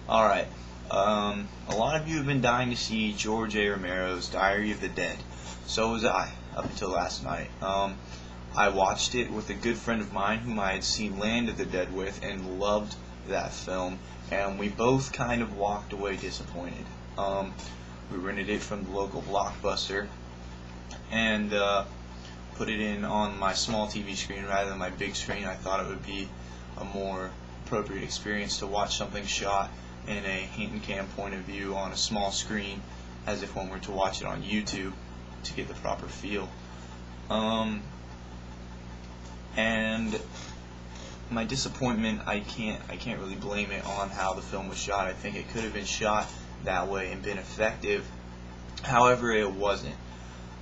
Alright, a lot of you have been dying to see George A. Romero's Diary of the Dead. So was I, up until last night. I watched it with a good friend of mine whom I had seen Land of the Dead with and loved that film, and we both kind of walked away disappointed. We rented it from the local Blockbuster and put it in on my small TV screen rather than my big screen. I thought it would be a more appropriate experience to watch something shot in a hand cam point of view on a small screen as if one were to watch it on YouTube to get the proper feel. And my disappointment, I can't really blame it on how the film was shot. I think it could have been shot that way and been effective. However, it wasn't.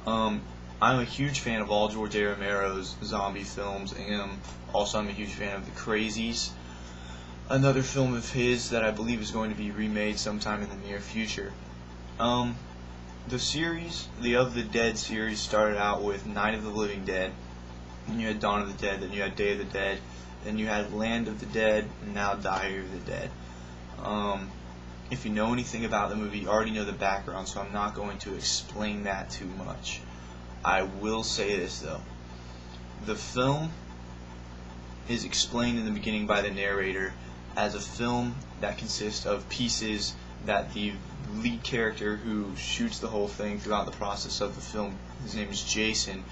I'm a huge fan of all George A. Romero's zombie films, and also I'm a huge fan of The Crazies, another film of his that I believe is going to be remade sometime in the near future. The series, the Of the Dead series, started out with Night of the Living Dead, then you had Dawn of the Dead, then you had Day of the Dead, then you had Land of the Dead, and now Diary of the Dead. If you know anything about the movie, you already know the background, so I'm not going to explain that too much. I will say this, though. The film is explained in the beginning by the narrator as a film that consists of pieces that the lead character who shoots the whole thing throughout the process of the film, his name is Jason.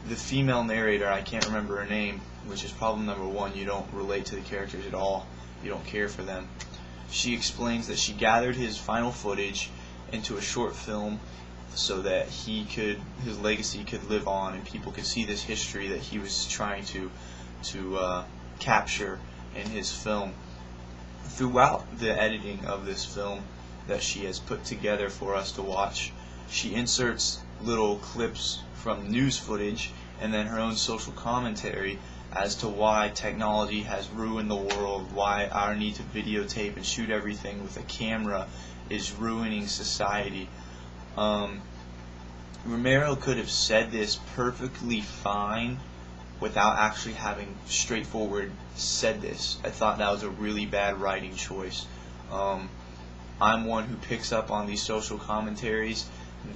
The female narrator, I can't remember her name, which is problem number one. You don't relate to the characters at all. You don't care for them. She explains that she gathered his final footage into a short film so that his legacy could live on and people could see this history that he was trying to capture in his film. Throughout the editing of this film that she has put together for us to watch, she inserts little clips from news footage and then her own social commentary as to why technology has ruined the world, why our need to videotape and shoot everything with a camera is ruining society. Romero could have said this perfectly fine without actually having straightforward said this. I thought that was a really bad writing choice. I'm one who picks up on these social commentaries.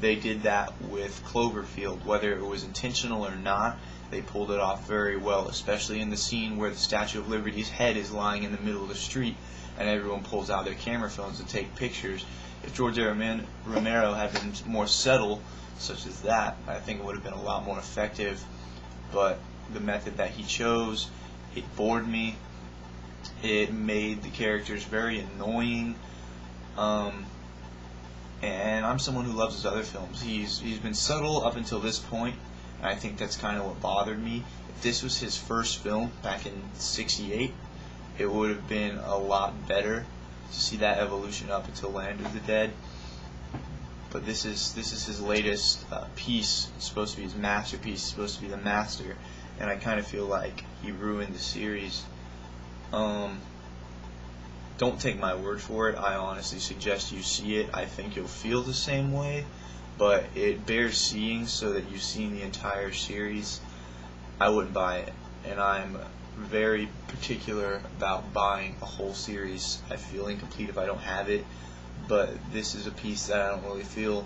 They did that with Cloverfield, whether it was intentional or not. They pulled it off very well, especially in the scene where the Statue of Liberty's head is lying in the middle of the street and everyone pulls out their camera phones to take pictures. If George A. Romero had been more subtle, such as that, I think it would have been a lot more effective. But the method that he chose, it bored me. It made the characters very annoying. And I'm someone who loves his other films. He's been subtle up until this point, and I think that's kind of what bothered me. If this was his first film back in '68, it would have been a lot better to see that evolution up until Land of the Dead. But this is his latest piece. It's supposed to be his masterpiece. It's supposed to be the master, and I kind of feel like he ruined the series. Don't take my word for it. I honestly suggest you see it. I think you'll feel the same way, but it bears seeing so that you've seen the entire series. I wouldn't buy it, and I'm very particular about buying a whole series. I feel incomplete if I don't have it, but this is a piece that I don't really feel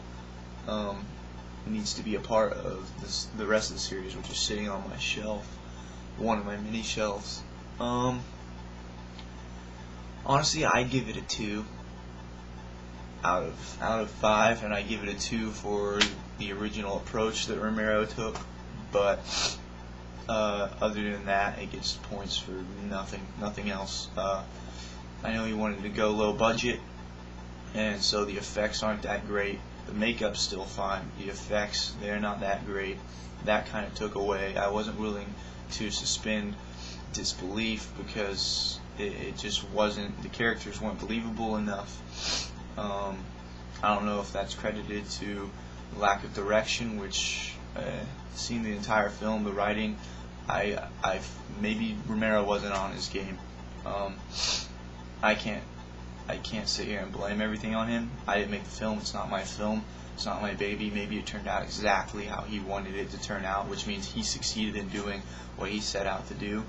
needs to be a part of the rest of the series, which is sitting on my shelf, one of my mini shelves. Honestly, I give it a 2 out of 5, and I give it a 2 for the original approach that Romero took. But other than that, it gets points for nothing else. I know he wanted to go low budget, and so the effects aren't that great. The makeup's still fine. The effects, they're not that great. That kind of took away. I wasn't willing to suspend disbelief because it just wasn't, the characters weren't believable enough. I don't know if that's credited to lack of direction, which seeing the entire film, the writing, maybe Romero wasn't on his game. I can't sit here and blame everything on him. I didn't make the film. It's not my film. It's not my baby. Maybe it turned out exactly how he wanted it to turn out, which means he succeeded in doing what he set out to do.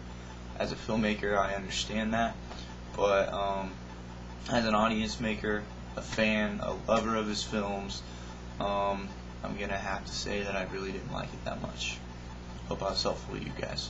As a filmmaker, I understand that, but as an audience maker, a fan, a lover of his films, I'm going to have to say that I really didn't like it that much. Hope I was helpful to you guys.